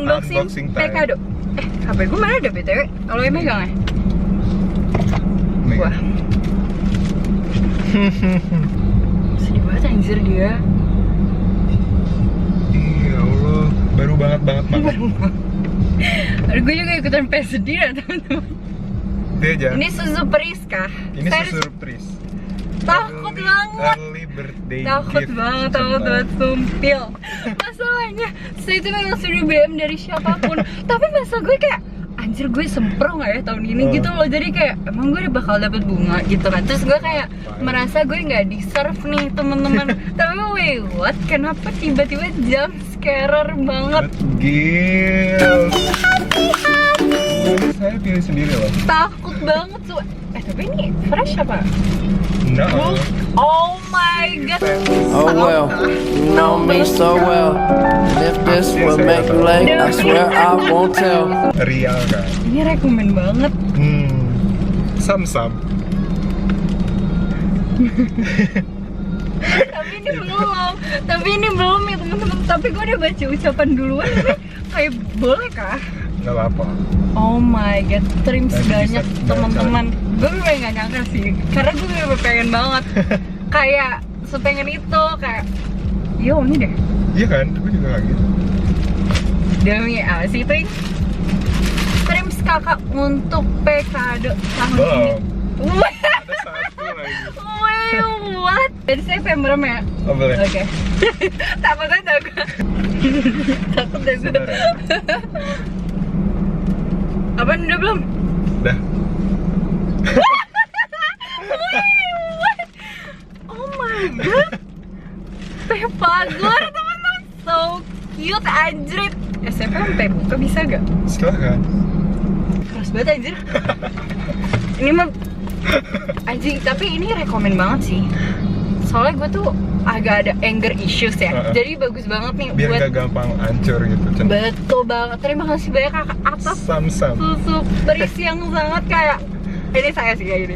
unboxing time. kado. HP gue mana ada BTW? Kalau yang megang ya? Wah. Sedih banget anjir dia. Ya Allah, baru banget. Aduh, gue juga ikutan sedih ya teman-teman. Dia aja. Ini susu peris kah? Ini surprise. Takut banget. Early birthday Takut gift. banget sumpil. Masalahnya saya itu memang sudah BM dari siapapun. Tapi masa gue kayak anjir gue sempro nggak ya tahun ini gitu loh. Jadi kayak emang gue bakal dapet bunga gitu kan. Terus gue kayak merasa gue nggak deserve nih teman-teman. Tapi wait what? Kenapa tiba-tiba jump scarer banget? Gil. Ini saya pilih sendiri loh. Takut banget tuh. Tapi ini fresh apa? No. Oh my god. Oh well, you know me so well. And if this will make you late, I swear I won't tell. Real kan? Ini rekomen banget. Sam. Tapi ini belum ya teman-teman. Tapi gue udah baca ucapan duluan. Tapi kayak boleh kah? Gak apa-apa. Oh my god, terima Nanti banyak bisa teman-teman. Gue bener gak nyangka sih, karena gue bener pengen banget. Kayak sepengen itu, kayak iya wangi deh. Iya kan? Gue juga lagi. Demi apa sih itu? Trims kakak untuk kado tahun ini. Belum. Wah, Ada satu lagi. wait, what? Dari September ya? Oh boleh. Oke. Takut aja gue. Takut deh gue. Sabar ya. Apaan udah belum? Dah. Oh my god. Pepagor teman-teman, so cute anjrit. SMP sampai buka bisa gak? Silahkan. Keras banget anjir. Ini mah anjing, tapi ini rekomen banget sih. Soalnya gue tuh agak ada anger issues ya. Jadi bagus banget nih Biar buat gak gampang hancur gitu. betul banget. Terima kasih banyak kakak atas Sam. susu berisi yang sangat kayak ini saya sih kayak gini.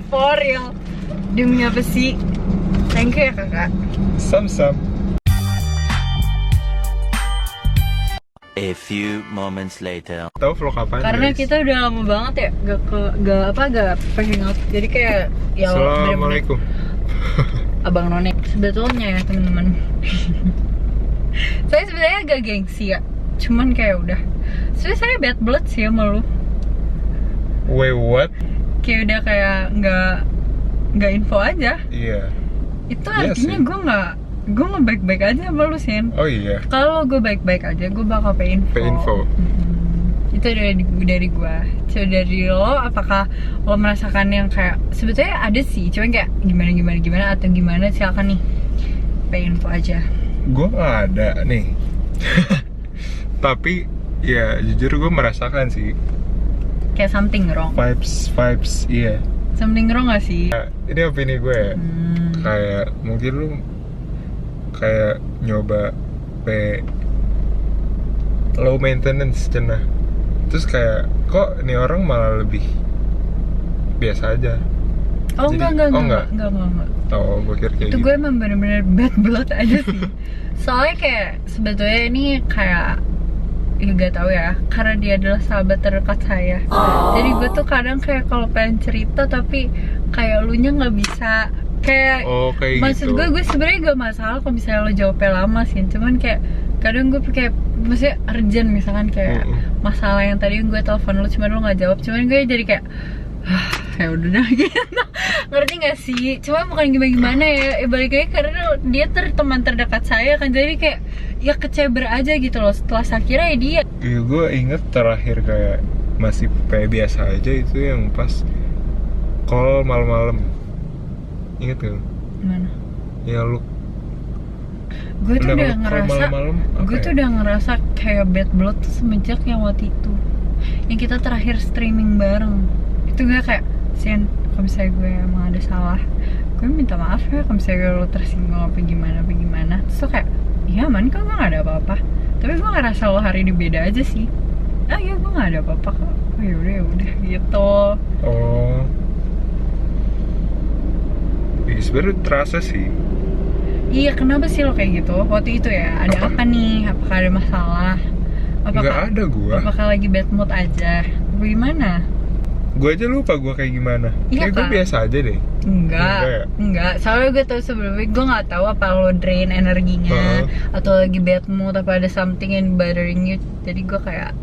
For real. Demi apa sih? Thank you ya kakak. Sam. A few moments later. Tahu vlog apaan? Karena guys? kita udah lama banget ya gak hangout. Jadi kayak ya Assalamualaikum. Abang None sebetulnya ya teman-teman. Saya sebenarnya agak gengsi ya. Cuman kayak udah. Sebenarnya saya bad blood sih sama lu. Wait what? Kayak udah kayak nggak info aja. Iya. Itu Iya artinya sih. gue nggak baik-baik aja sama lu Sin. Oh iya. Kalau gue baik-baik aja, gue bakal pay info. Itu dari gue. Coba dari lo, apakah lo merasakan yang kayak sebetulnya ada sih, cuman kayak gimana atau gimana? Silakan nih, pay info aja. Gue nggak ada nih. Tapi ya jujur gue merasakan sih Kayak something wrong. vibes iya. Something wrong gak sih? Ini opini gue ya. Kayak mungkin lu kayak nyoba low maintenance cenah. Terus kayak kok ini orang malah lebih biasa aja. Oh Jadi- enggak. enggak. Oh, gue kira kayak Itu gitu. gue emang bener-bener bad blood aja sih. Soalnya kayak sebetulnya ini kayak ya gak tahu ya, karena dia adalah sahabat terdekat saya. Jadi gue tuh kadang kayak kalau pengen cerita tapi kayak lu nya nggak bisa. Kayak maksud gitu. gue sebenarnya gak masalah kalau misalnya lo jawabnya lama sih. Cuman kayak kadang gue kayak maksudnya urgent misalkan kayak masalah yang tadi gue telepon lo cuman lo nggak jawab. Cuman gue jadi kayak ya udah dah gitu. Ngerti gak sih? Cuma bukan gimana ya, balik lagi karena dia teman terdekat saya kan, jadi kayak ya keceber aja gitu loh. Setelah saya kira ya dia. Iya, gue inget terakhir kayak masih kayak biasa aja itu yang pas call malam-malam. Inget gak? Mana? Ya lu Gue tuh udah call ngerasa, malam-malam, apa gue ya? tuh udah ngerasa kayak bad blood tuh semenjak yang waktu itu, yang kita terakhir streaming bareng. Itu gue kayak, Sian, kalau misalnya gue emang ada salah, gue minta maaf ya kalau misalnya lo tersinggung apa gimana. Terus tuh kayak, iya man, kok gue gak ada apa-apa. Tapi gue ngerasa lo hari ini beda aja sih. Ah iya, gue gak ada apa-apa kok. Oh yaudah gitu. Oh, ya, sebenarnya terasa sih. Iya, kenapa sih lo kayak gitu? Waktu itu ya, ada apa nih? Apakah ada masalah? Nggak ada gua. Apakah lagi bad mood aja? Gimana? Gua aja lupa gua kayak gimana. Iya, Kayak gue kan? biasa aja deh. Enggak. Soalnya gue tau sebelumnya gue nggak tahu apa lo drain energinya atau lagi bad mood apa ada something in bothering you. Jadi gue kayak,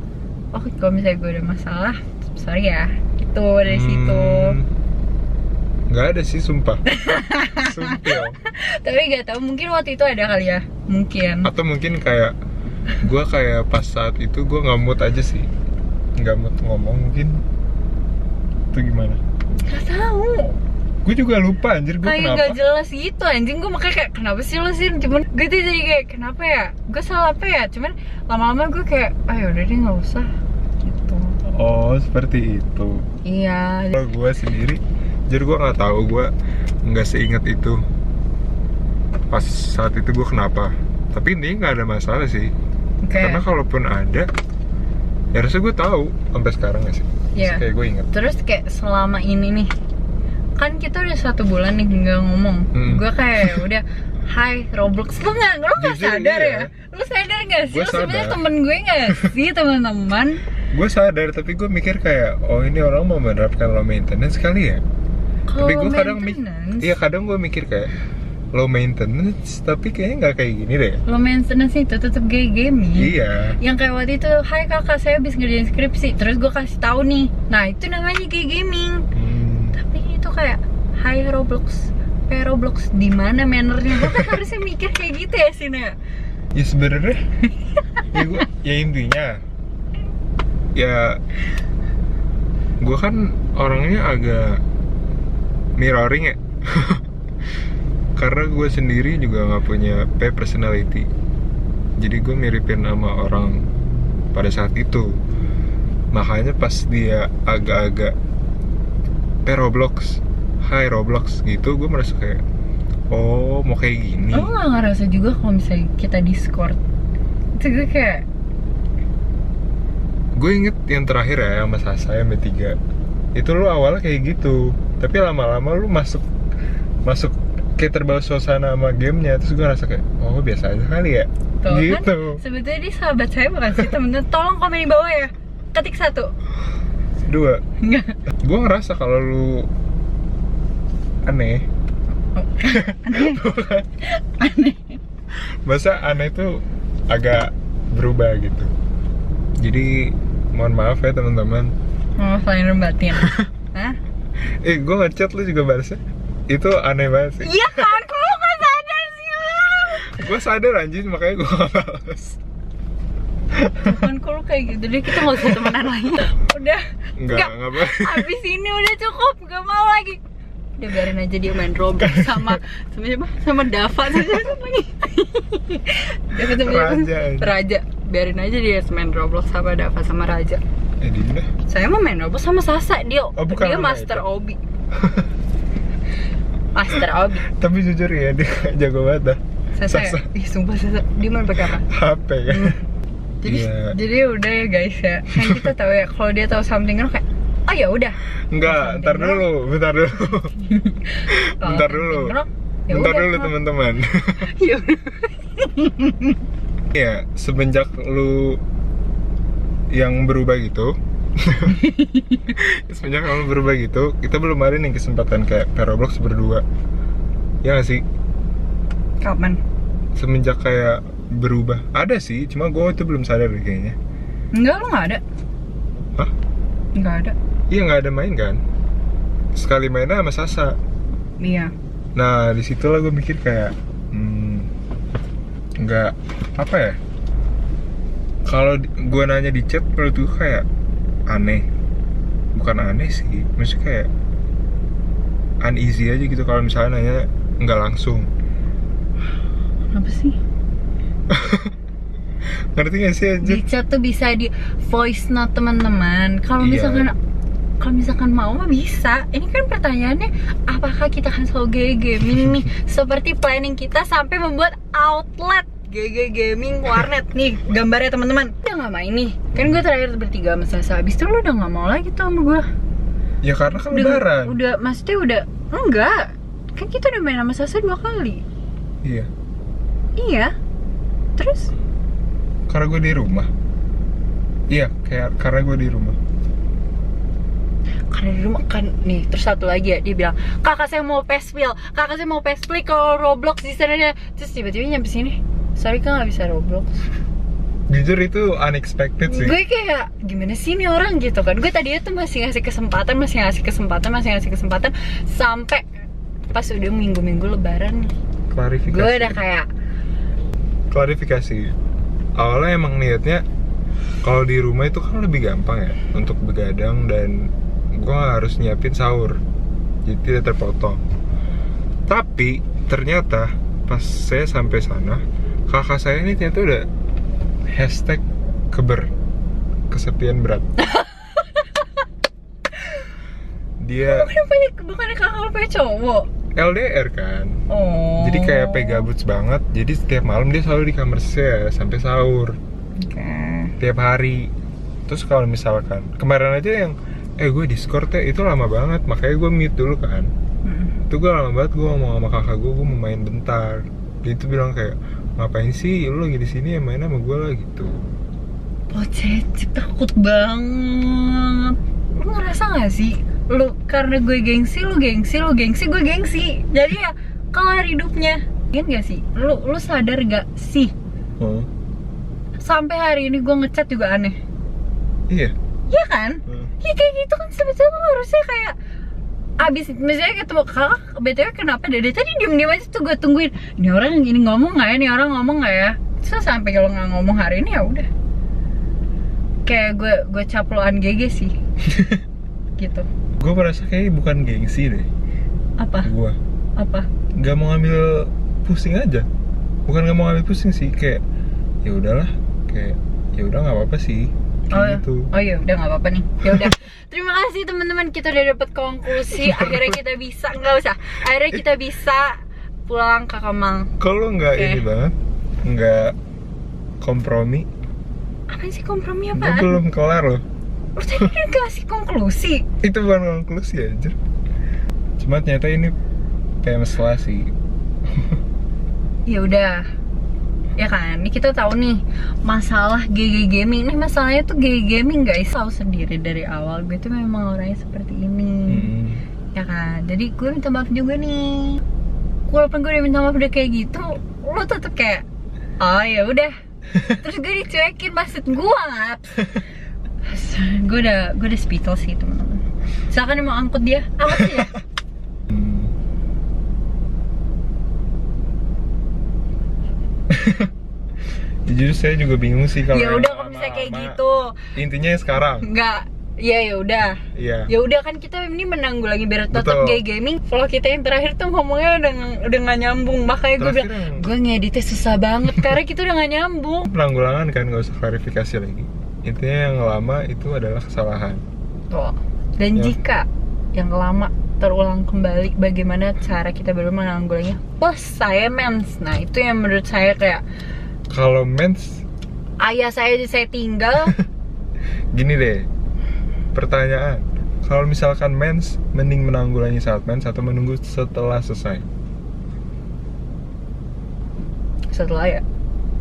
oh kalau misalnya gue ada masalah, sorry ya. Itu dari situ. Nggak ada sih, sumpah. Sumpil. Tapi nggak tahu, mungkin waktu itu ada kali ya, mungkin. Atau mungkin kayak gue kayak pas saat itu gue nggak mood aja sih, nggak mood ngomong mungkin. Itu gimana? Gak tahu. Gue juga lupa anjir, gue Kayak kenapa. gak jelas gitu anjing. Gue makanya kayak kenapa sih lo sih? Cuman gue tuh jadi kayak kenapa ya? Gue salah apa ya? Cuman lama-lama gue kayak ayo udah deh nggak usah gitu. Oh seperti itu. Iya. Kalau gue sendiri, jadi gue nggak tahu, gue nggak seingat itu pas saat itu gue kenapa. Tapi ini nggak ada masalah sih. Karena kalaupun ada, ya harusnya gue tahu sampai sekarang nggak sih? Iya. Kayak gue ingat. Terus kayak selama ini nih, kan kita udah 1 bulan nih nggak ngomong. Gue kayak udah, hai Roblox, lo nggak Jujur, sadar iya. ya? Lo sadar nggak sih? Gue Lo sebenarnya sadar. temen gue nggak sih, teman-teman? Gue sadar, tapi gue mikir kayak, oh ini orang mau menerapkan low maintenance kali ya. Tapi gue kadang kadang gue mikir kayak low maintenance, tapi kayaknya nggak kayak gini deh. Low maintenance itu tetap gay gaming. Iya. Yang kayak waktu itu, hai kakak saya habis ngerjain skripsi, terus gue kasih tahu nih, nah itu namanya gay gaming. Tapi itu kayak, hai Roblox, Roblox di mana mannernya? Gue kan harusnya mikir kayak gitu ya sih, Nek. Ya sebenarnya, ya intinya, ya gue kan orangnya agak mirroring ya. Karena gue sendiri juga nggak punya personality, jadi gue miripin sama orang pada saat itu. Makanya pas dia agak-agak Roblox, hai Roblox gitu, gue merasa kayak, oh mau kayak gini. Lo nggak ngerasa juga kalau misalnya kita Discord? Itu gue kayak, gue inget yang terakhir ya sama Sasa yang B3. Itu lu awalnya kayak gitu, tapi lama-lama lu masuk kayak terbawa suasana sama gamenya. Terus gue ngerasa kayak, oh biasa aja kali ya. tuh Gitu. kan sebetulnya dia sahabat saya bukan sih, temen-temen. Tolong komen di bawah ya, ketik 1. 2. Enggak. Gue ngerasa kalau lu aneh. Aneh. Masa aneh tuh agak berubah gitu. Jadi mohon maaf ya teman-teman. Oh, selain batin. Hah? Gue ngechat lu juga balasnya. Itu aneh banget sih. Iya kan, kok lo gak sadar sih lo? Gue sadar anjing, makanya gue gak balas. Kan kok lo kayak gitu deh, kita gak usah temenan lagi. Udah. Enggak boleh. Abis ini udah cukup, gak mau lagi. Udah biarin aja dia main Roblox sama siapa? Sama Dava lagi. Raja. Raja. Biarin aja dia main Roblox sama Dava sama Raja. Dinda. Saya mau main Roblox sama Sasa, dia Bukan dia Luna master itu. Obi. Master Obi. Tapi jujur ya, dia jago banget dah. Sasa. Ih, sumpah Sasa. Dia main pakai apa? HP kan. Jadi Iya. jadi udah ya guys ya. Kan kita tahu ya kalau dia tahu something wrong kayak, oh ya udah. Enggak, bentar dulu. Bentar dulu Ya udah. teman-teman. Ya udah. Ya, semenjak lu yang berubah gitu. Semenjak lu berubah gitu, kita belum ada nih kesempatan kayak Roblox berdua. Ya nggak sih? Kapan? Semenjak kayak berubah. Ada sih, cuma gue itu belum sadar deh kayaknya. Enggak, lo nggak ada. Hah? Nggak ada. Iya nggak ada main kan? Sekali mainnya sama Sasa. Iya. Nah disitulah gue mikir kayak, nggak apa ya? Kalau gue nanya di chat, menurut gue kayak aneh. Bukan aneh sih, maksudnya kayak uneasy aja gitu kalau misalnya nanya nggak langsung. Apa sih? Ngerti gak sih anjir? Di chat tuh bisa di voice note teman-teman. Kalau Iya. misalkan mau mah bisa. Ini kan pertanyaannya, apakah kita akan selalu GG Gaming nih? Seperti planning kita sampai membuat outlet GG Gaming Warnet nih gambarnya teman-teman. Udah nggak main nih. Kan gue terakhir bertiga sama Sasa. Abis itu lu udah nggak mau lagi tuh sama gue. Ya karena kan lebaran. Udah, maksudnya udah enggak. Kan kita udah main sama Sasa 2 kali. Iya. Iya. Terus? Karena gue di rumah. Iya, kayak karena gue di rumah. Karena di rumah kan nih. Terus satu lagi ya, dia bilang, kakak saya mau PESPIL, kakak saya mau PESPIL kalau Roblox di sana. Terus tiba-tiba nyampe sini, sorry kan nggak bisa Roblox. Jujur itu unexpected sih. Gue kayak gimana sih nih orang gitu kan. Gue tadinya tuh masih ngasih kesempatan sampai pas udah minggu-minggu lebaran. Klarifikasi. Gue udah kayak klarifikasi. Awalnya emang niatnya kalau di rumah itu kan lebih gampang ya untuk begadang dan gue gak harus nyiapin sahur, jadi tidak terpotong. Tapi ternyata pas saya sampai sana, kakak saya ini ternyata udah #kesepian berat. Dia bukannya kakak punya cowok. LDR kan. Oh. Jadi kayak gabut banget. Jadi setiap malam dia selalu di kamar saya sampai sahur. Tiap hari. Terus kalau misalkan kemarin aja yang gue Discord ya itu lama banget, makanya gue mute dulu kan. Itu gue lama banget, gue ngomong sama kakak gue mau main bentar. Dia tuh bilang kayak, ngapain sih lu lagi di sini ya, main sama gue lah gitu. Oh Cecep, takut banget. Lu ngerasa gak sih? Lu karena gue gengsi, lu gengsi, gue gengsi. Jadi ya kelar hidupnya. Ingin gak sih? Lu sadar gak sih? Sampai hari ini gue ngechat juga aneh. Iya. Iya kan? Ya kayak gitu kan sebetulnya harusnya kayak abis misalnya ketemu kakak, BTW kenapa dari tadi diem-diem aja tuh gue tungguin. Ini orang yang gini ngomong gak ya? Ini orang ngomong gak ya? Terus sampai kalau nggak ngomong hari ini ya udah. Kayak gue caploan GG sih. Gitu. Gue merasa kayak bukan gengsi deh. Apa? Gue Apa? nggak mau ngambil pusing aja. Bukan nggak mau ngambil pusing sih, kayak ya udahlah, kayak ya udah nggak apa-apa sih. Gitu. Oh ya udah nggak apa-apa nih. Ya udah. Terima kasih teman-teman, kita udah dapet konklusi. Akhirnya kita bisa Akhirnya kita bisa pulang ke Kemang. Kalau nggak ini banget, nggak kompromi. Apa sih kompromi Gue apaan? belum kelar loh. Lu tadi kan kasih konklusi. Itu bukan konklusi aja. Cuma ternyata ini famous lah sih. Ya udah. Ya kan, ini kita tahu nih masalah GG Gaming. Nih masalahnya tuh GG Gaming guys, tahu sendiri dari awal gue tuh memang orangnya seperti ini. Ya kan, jadi gue minta maaf juga nih. Walaupun gue udah minta maaf udah kayak gitu, lo tetep kayak, oh ya udah. Terus gue dicuekin, maksud gue ngap. Gue udah spital sih teman-teman. Silakan mau angkut dia, angkut ya. Jujur saya juga bingung sih kalau. Ya udah kalau misalnya kayak gitu. Intinya sekarang. Enggak. Ya udah. Iya. Ya udah kan kita ini menanggulangi biar tetap Betul. gay gaming. Kalau kita yang terakhir tuh ngomongnya udah nggak nyambung, makanya gue bilang gue ngeditnya susah banget karena kita udah nggak nyambung. Penanggulangan kan, nggak usah klarifikasi lagi. Intinya yang lama itu adalah kesalahan. Tuh. Dan Ya. jika yang lama terulang kembali, bagaimana cara kita baru menanggulanginya? Plus saya mens. Nah itu yang menurut saya kayak Kalau mens, ayah saya tinggal. gini deh. Pertanyaan, kalau misalkan mens, mending menanggulangi saat mens atau menunggu setelah selesai? Setelah ya.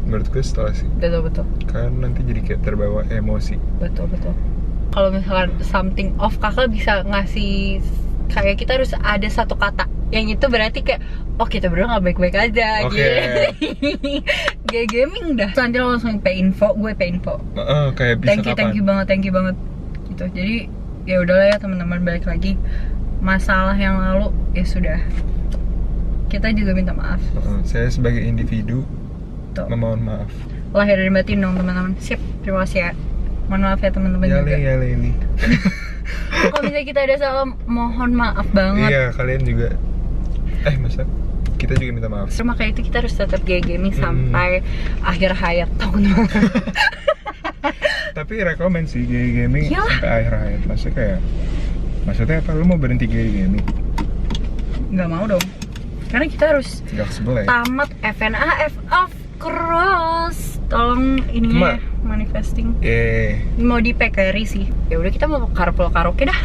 Menurut gue setelah sih. Betul. Kan nanti jadi kayak terbawa emosi. Betul. Kalau misalkan something off, kakak bisa ngasih kayak kita harus ada satu kata yang itu berarti kayak oh kita berdua nggak baik-baik aja. Oke. Gitu. Gay gaming dah. Nanti lo langsung pay info, gue pay info. Kayak bisa Thank you banget gitu. Jadi ya udahlah ya teman-teman, balik lagi masalah yang lalu ya sudah. Kita juga minta maaf. Saya sebagai individu Tuh. memohon maaf. Lahir dari batin dong teman-teman. Sip, terima kasih ya. Mohon maaf ya teman-teman juga. Ya ini. Kalau misalnya kita ada salah, mohon maaf banget. Iya, kalian juga. Masa kita juga minta maaf. Makanya itu kita harus tetap gay gaming sampai akhir hayat, teman-teman. Tapi rekomen sih gay gaming Yalah. sampai akhir hayat. Maksudnya apa? Lu mau berhenti gay gaming? Nggak mau dong. Karena kita harus Gak sebelah ya? tamat FNA of cross. Tolong ininya ya, manifesting. Mau di PKRI sih. Ya udah kita mau carpool karaoke dah.